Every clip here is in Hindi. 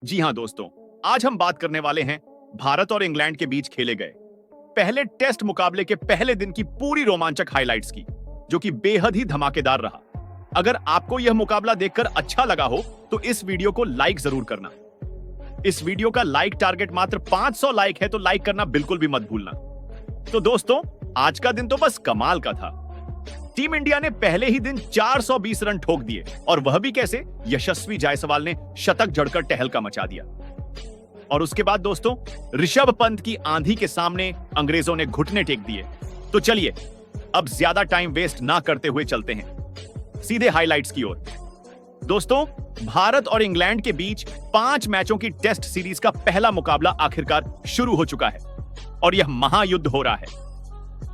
जी हां दोस्तों, आज हम बात करने वाले हैं भारत और इंग्लैंड के बीच खेले गए पहले टेस्ट मुकाबले के पहले दिन की पूरी रोमांचक हाइलाइट्स की, जो कि बेहद ही धमाकेदार रहा। अगर आपको यह मुकाबला देखकर अच्छा लगा हो तो इस वीडियो को लाइक जरूर करना। इस वीडियो का लाइक टारगेट मात्र 500 लाइक है, तो लाइक करना बिल्कुल भी मत भूलना। तो दोस्तों, आज का दिन तो बस कमाल का था। टीम इंडिया ने पहले ही दिन 420 रन ठोक दिए, और वह भी कैसे? यशस्वी जायसवाल ने शतक जड़कर टहलका मचा दिया। और उसके बाद दोस्तों, ऋषभ पंत की आंधी के सामने अंग्रेजों ने घुटने टेक दिए। तो चलिए अब ज्यादा टाइम वेस्ट ना करते हुए चलते हैं सीधे हाइलाइट्स की ओर। दोस्तों, भारत और इंग्लैंड के बीच 5 मैचों की टेस्ट सीरीज का पहला मुकाबला आखिरकार शुरू हो चुका है, और यह महायुद्ध हो रहा है।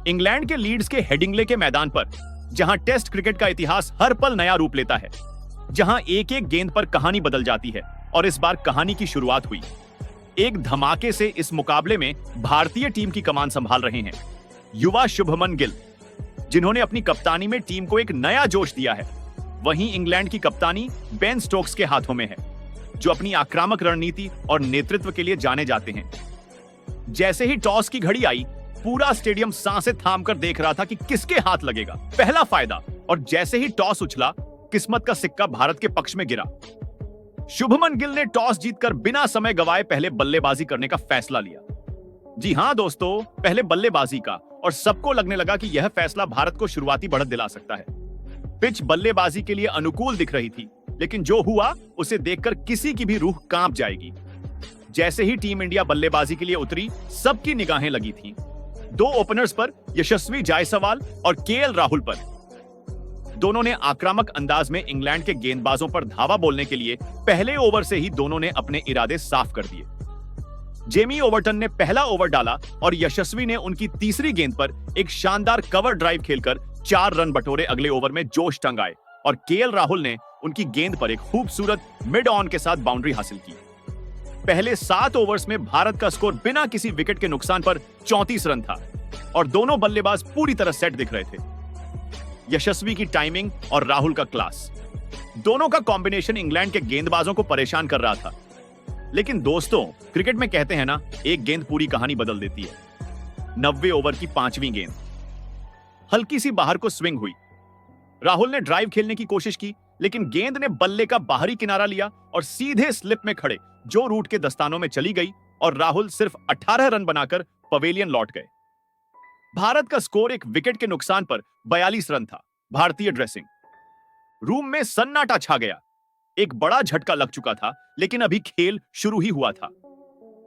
इंग्लैंड के लीड्स के हेडिंगले के मैदान पर, जहां टेस्ट क्रिकेट का इतिहास हर पल नया रूप लेता है, जहां एक एक गेंद पर कहानी बदल जाती है, और इस बार कहानी की शुरुआत हुई एक धमाके से। इस मुकाबले में भारतीय टीम की कमान संभाल रहे हैं युवा शुभमन गिल, जिन्होंने अपनी कप्तानी में टीम को एक नया जोश दिया है। वहीं इंग्लैंड की कप्तानी बेन स्टोक्स के हाथों में है, जो अपनी आक्रामक रणनीति और नेतृत्व के लिए जाने जाते हैं। जैसे ही टॉस की घड़ी आई, पूरा स्टेडियम सांसें थामकर देख रहा था कि किसके हाथ लगेगा पहला फायदा। और जैसे ही टॉस उछला, किस्मत का सिक्का भारत के पक्ष में गिरा। शुभमन गिल ने टॉस जीतकर बिना समय गंवाए पहले बल्लेबाजी करने का फैसला लिया। जी हां दोस्तों, पहले बल्लेबाजी का, और सबको लगने लगा कि यह फैसला भारत को शुरुआती बढ़त दिला सकता है। पिच बल्लेबाजी के लिए अनुकूल दिख रही थी, लेकिन जो हुआ उसे देखकर किसी की भी रूह कांप जाएगी। जैसे ही टीम इंडिया बल्लेबाजी के लिए उतरी, सबकी निगाहें लगी थीं 2 ओपनर्स पर, यशस्वी जायसवाल और केएल राहुल पर। दोनों ने आक्रामक अंदाज में इंग्लैंड के गेंदबाजों पर धावा बोलने के लिए पहले ओवर से ही दोनों ने अपने इरादे साफ कर दिए। जेमी ओवर्टन ने पहला ओवर डाला, और यशस्वी ने उनकी तीसरी गेंद पर एक शानदार कवर ड्राइव खेलकर 4 रन बटोरे। अगले ओवर में जोश टंगाए, और केएल राहुल ने उनकी गेंद पर एक खूबसूरत मिड ऑन के साथ बाउंड्री हासिल की। पहले 7 ओवर्स में भारत का स्कोर बिना किसी विकेट के नुकसान पर 34 रन था, और दोनों बल्लेबाज पूरी तरह सेट दिख रहे थे। यशस्वी की टाइमिंग और राहुल का क्लास, दोनों का कॉम्बिनेशन इंग्लैंड के गेंदबाजों को परेशान कर रहा था। लेकिन दोस्तों, क्रिकेट में कहते हैं ना, एक गेंद पूरी कहानी बदल देती है। 90 ओवर की 5वीं गेंद हल्की सी बाहर को स्विंग हुई। राहुल ने ड्राइव खेलने की कोशिश की, लेकिन गेंद ने बल्ले का बाहरी किनारा लिया और सीधे स्लिप में खड़े जो रूट के दस्तानों में चली गई, और राहुल सिर्फ 18 रन बनाकर पवेलियन लौट गए। भारत का स्कोर एक विकेट के नुकसान पर 42 रन था। भारतीय ड्रेसिंग रूम में सन्नाटा छा गया। एक बड़ा झटका लग चुका था, लेकिन अभी खेल शुरू ही हुआ था।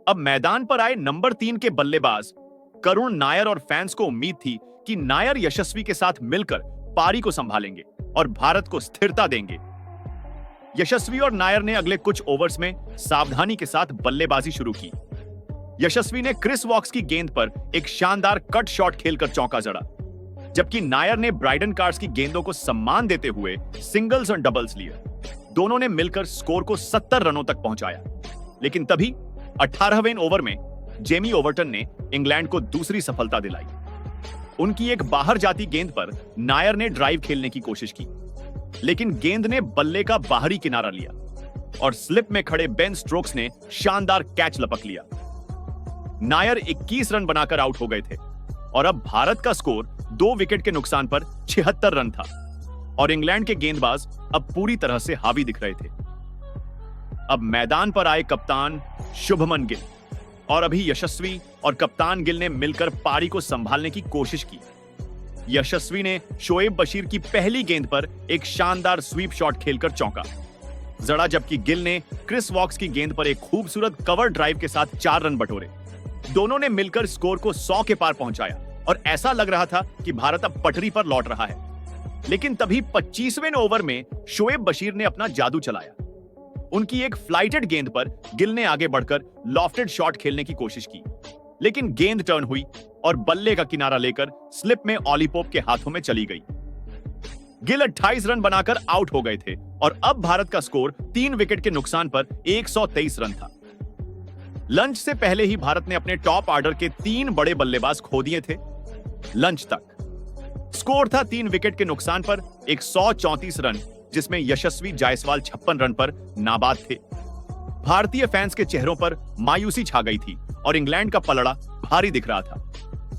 अब मैदान पर आए नंबर 3 के बल्लेबाज करुण नायर, और फैंस को उम्मीद थी कि नायर यशस्वी के साथ मिलकर पारी को संभालेंगे और भारत को स्थिरता देंगे। यशस्वी और नायर ने अगले कुछ ओवर्स में सावधानी के साथ बल्लेबाजी शुरू की। यशस्वी ने क्रिस वॉक्स की गेंद पर एक शानदार कट शॉट खेलकर चौका जड़ा, जबकि नायर ने ब्राइडन कार्स की गेंदों को सम्मान देते हुए सिंगल्स और डबल्स लिए। दोनों ने मिलकर स्कोर को 70 रनों तक पहुंचाया। लेकिन तभी 18वें ओवर में जेमी ओवर्टन ने इंग्लैंड को दूसरी सफलता दिलाई। उनकी एक बाहर जाती गेंद पर नायर ने ड्राइव खेलने की कोशिश की, लेकिन गेंद ने बल्ले का बाहरी किनारा लिया, और स्लिप में खड़े बेन स्टोक्स ने शानदार कैच लपक लिया। नायर 21 रन बनाकर आउट हो गए थे, और अब भारत का स्कोर 2 विकेट के नुकसान पर 76 रन था, और इंग्लैंड के गेंदबाज अब पूरी तरह से हावी दिख रहे थे। अब मैदान पर आए कप्तान शुभमन गिल, और अभी यशस्वी और कप्तान गिल ने मिलकर पारी को संभालने की कोशिश की। यशस्वी ने शोएब बशीर की पहली गेंद पर एक शानदार स्वीप शॉट खेलकर चौका जड़ा, जबकि गिल ने क्रिस वॉक्स की गेंद पर एक खूबसूरत कवर ड्राइव के साथ 4 रन बटोरे। दोनों ने मिलकर स्कोर को 100 के पार पहुंचाया, और ऐसा लग रहा था कि भारत अब पटरी पर लौट रहा है। लेकिन तभी 25वें ओवर में शोएब बशीर ने अपना जादू चलाया। उनकी एक फ्लाइटेड गेंद पर गिल ने आगे बढ़कर लॉफ्टेड शॉट खेलने की कोशिश की, लेकिन गेंद टर्न हुई और बल्ले का किनारा लेकर स्लिप में ऑली पोप के हाथों में चली गई। गिल 28 रन बनाकर आउट हो गए थे, और अब भारत का स्कोर 3 विकेट के नुकसान पर 123 रन था। लंच से पहले ही भारत ने अपने टॉप ऑर्डर के 3 बड़े बल्लेबाज खो दिए थे। लंच तक स्कोर था 3 विकेट के नुकसान पर 134 रन, जिसमें यशस्वी जायसवाल 56 रन पर नाबाद थे। भारतीय फैंस के चेहरों पर मायूसी छा गई थी और इंग्लैंड का पलड़ा भारी दिख रहा था।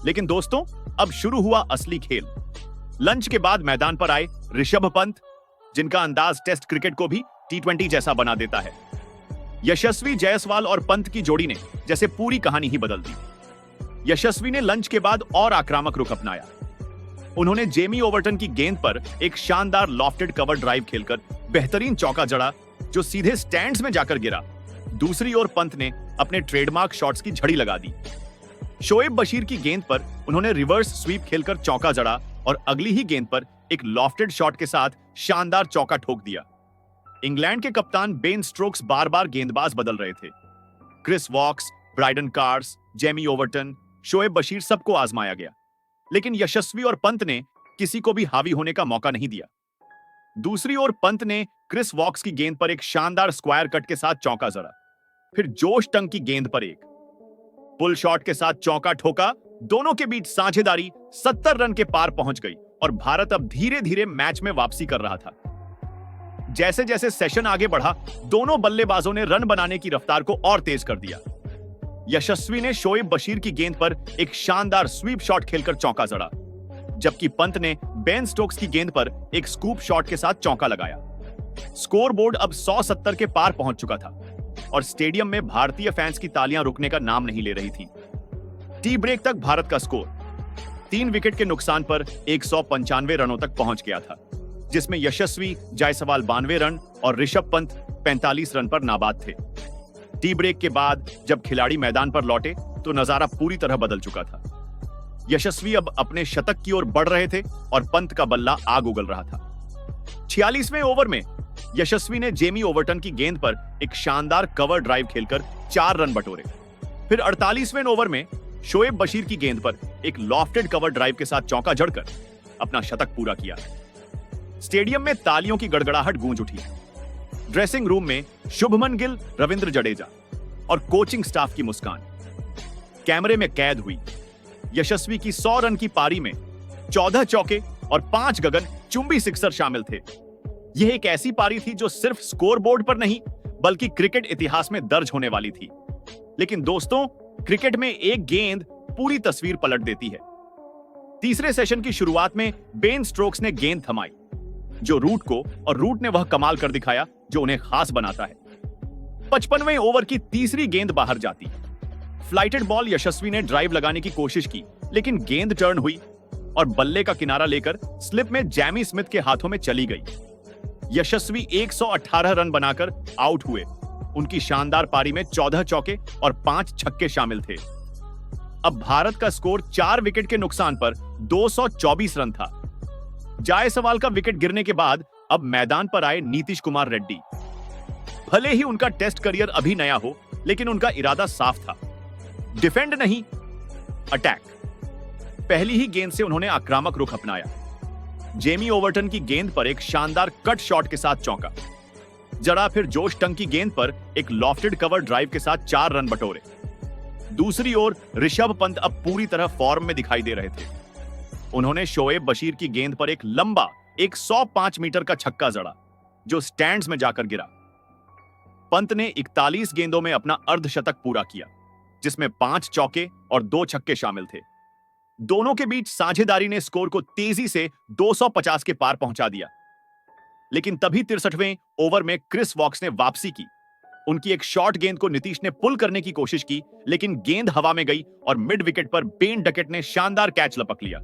लेकिन दोस्तों, अब शुरू हुआ असली खेल। लंच के बाद मैदान पर आए ऋषभ पंत, जिनका अंदाज टेस्ट क्रिकेट को भी T20 जैसा बना देता है। यशस्वी जायसवाल और पंत की जोड़ी ने जैसे पूरी कहानी ही बदल दी। यशस्वी ने लंच के बाद और आक्रामक रुख अपनाया। उन्होंने जेमी ओवर्टन की गेंद पर एक शानदार लॉफ्टेड कवर ड्राइव खेलकर बेहतरीन चौका जड़ा, जो सीधे स्टैंड्स में जाकर गिरा। दूसरी ओर पंत ने अपने ट्रेडमार्क शॉट्स की झड़ी लगा दी। शोएब बशीर की गेंद पर उन्होंने रिवर्स स्वीप खेलकर चौका जड़ा और अगली ही गेंद पर एक लॉफ्टेड शॉट के साथ शानदार चौका ठोक दिया। इंग्लैंड के कप्तान बेन स्टोक्स बार-बार गेंदबाज बदल रहे थे। Chris Woakes, Brydon Carse, Jamie Overton, Shoaib Bashir सबको आजमाया गया, लेकिन यशस्वी और पंत ने किसी को भी हावी होने का मौका नहीं दिया। दूसरी ओर पंत ने क्रिस वॉक्स की गेंद पर एक शानदार स्क्वायर कट के साथ चौका जड़ा, फिर जोश टंग की गेंद पर एक पुल शॉट के साथ चौका ठोका। दोनों के बीच साझेदारी 70 रन के पार पहुंच गई और भारत अब धीरे-धीरे मैच में वापसी कर रहा था। जैसे जैसे सेशन आगे बढ़ा, दोनों बल्लेबाजों ने रन बनाने की रफ्तार को और तेज कर दिया। यशस्वी ने शोएब बशीर की गेंद पर एक शानदार स्वीप शॉट खेलकर चौका जड़ा, जबकि पंत ने बेन स्टोक्स की गेंद पर एक स्कूप शॉट के साथ चौका लगाया। स्कोरबोर्ड अब 170 के पार पहुंच चुका था और स्टेडियम में भारतीय फैंस की तालियां रुकने का नाम नहीं ले रही थी। टी ब्रेक तक भारत का स्कोर 3 विकेट के नुकसान पर 195 रनों तक पहुंच गया था, जिसमें यशस्वी जायसवाल 92 रन और ऋषभ पंत 45 रन पर नाबाद थे। टी ब्रेक के बाद जब खिलाड़ी मैदान पर लौटे तो नजारा पूरी तरह बदल चुका था। यशस्वी अब अपने शतक की ओर बढ़ रहे थे और पंत का बल्ला आग उगल रहा था। 46वें ओवर में यशस्वी ने जेमी ओवर्टन की गेंद पर एक शानदार कवर ड्राइव खेलकर 4 रन बटोरे। फिर 48वें ओवर में शोएब बशीर की गेंद पर एक लॉफ्टेड कवर ड्राइव के साथ चौका जड़कर अपना शतक पूरा किया। स्टेडियम में तालियों की गड़गड़ाहट गूंज उठी। ड्रेसिंग रूम में शुभमन गिल, रविंद्र जडेजा और कोचिंग स्टाफ की मुस्कान कैमरे में कैद हुई। यशस्वी की 100 रन की पारी में 14 चौके और 5 गगन चुंबी सिक्सर शामिल थे। यह एक ऐसी पारी थी जो सिर्फ स्कोरबोर्ड पर नहीं बल्कि क्रिकेट इतिहास में दर्ज होने वाली थी। लेकिन दोस्तों, क्रिकेट में एक गेंद पूरी तस्वीर पलट देती है। तीसरे सेशन की शुरुआत में बेन स्टोक्स ने गेंद थमाई जो रूट को, और रूट ने वह कमाल कर दिखाया जो उन्हें खास बनाता है। 55वें ओवर की तीसरी गेंद बाहर जाती। फ्लाइटेड बॉल यशस्वी ने ड्राइव लगाने की कोशिश की, लेकिन गेंद टर्न हुई और बल्ले का किनारा लेकर स्लिप में जैमी स्मिथ के हाथों में चली गई। यशस्वी 118 रन बनाकर आउट हुए। उनकी शानदार पारी में 14 चौके और 5 छक्के शामिल थे। अब भारत का स्कोर 4 विकेट के नुकसान पर 224 रन था। जायसवाल का विकेट गिरने के बाद अब मैदान पर आए नीतीश कुमार रेड्डी। भले ही उनका टेस्ट करियर अभी नया हो, लेकिन उनका इरादा साफ था, डिफेंड नहीं, अटैक। पहली ही गेंद से उन्होंने आक्रामक रुख अपनाया। जेमी ओवर्टन की गेंद पर एक शानदार कट शॉट के साथ चौका जड़ा, फिर जोश टंग की गेंद पर एक लॉफ्टेड कवर ड्राइव के साथ 4 रन बटोरे। दूसरी ओर ऋषभ पंत अब पूरी तरह फॉर्म में दिखाई दे रहे थे। उन्होंने शोएब बशीर की गेंद पर एक लंबा 105 मीटर का छक्का जड़ा जो स्टैंड्स में जाकर गिरा। पंत ने 41 गेंदों में अपना अर्धशतक पूरा किया, जिसमें 5 चौके और 2 छक्के शामिल थे। दोनों के बीच साझेदारी ने स्कोर को तेजी से 250 के पार पहुंचा दिया। लेकिन तभी 63वें ओवर में क्रिस वॉक्स ने वापसी की। उनकी एक शॉर्ट गेंद को नीतीश ने पुल करने की कोशिश की, लेकिन गेंद हवा में गई और मिड विकेट पर बेन डकेट ने शानदार कैच लपक लिया।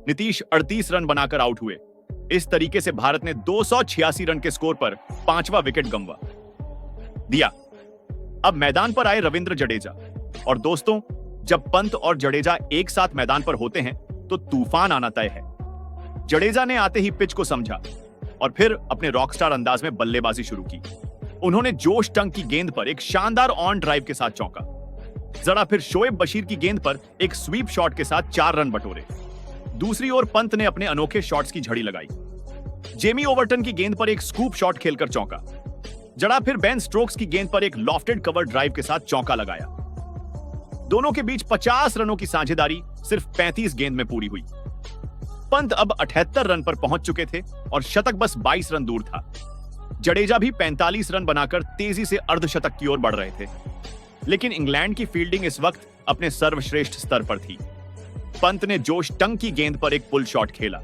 नीतीश 38 रन बनाकर आउट हुए। इस तरीके से भारत ने 286 रन के स्कोर पर 5वां विकेट गंवा दिया। अब मैदान पर आए रविंद्र जडेजा। और दोस्तों, जब पंत और जडेजा एक साथ मैदान पर होते हैं तो तूफान आना तय है। जडेजा ने आते ही पिच को समझा और फिर अपने रॉकस्टार अंदाज में बल्लेबाजी शुरू की। उन्होंने जोश टंग की गेंद पर एक शानदार ऑन ड्राइव के साथ चौका जरा, फिर शोएब बशीर की गेंद पर एक स्वीप शॉट के साथ 4 रन बटोरे। दूसरी ओर पंत ने अपने अनोखे शॉट्स की झड़ी लगाई। जेमी ओवर्टन की गेंद पर एक स्कूप शॉट खेलकर चौका जड़ा, फिर बेन स्टोक्स की गेंद पर एक लॉफ्टेड कवर ड्राइव के साथ चौका लगाया। दोनों के बीच 50 रनों की साझेदारी सिर्फ 35 गेंद में पूरी हुई। पंत अब 78 रन पर पहुंच चुके थे और शतक बस 22 रन दूर था। जडेजा भी 45 रन बनाकर तेजी से अर्धशतक की ओर बढ़ रहे थे, लेकिन इंग्लैंड की फील्डिंग इस वक्त अपने सर्वश्रेष्ठ स्तर पर थी। पंत ने जोश टंग की गेंद पर एक पुल शॉट खेला।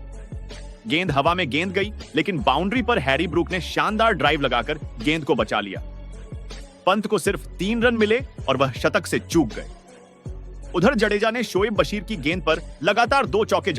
गेंद हवा में गेंद गई, लेकिन बाउंड्री पर हैरी ब्रूक ने शानदार ड्राइव लगाकर गेंद को बचा लिया। पंत को सिर्फ 3 रन मिले और वह शतक से चूक गए। उधर जडेजा ने शोएब बशीर की गेंद पर लगातार 2 चौके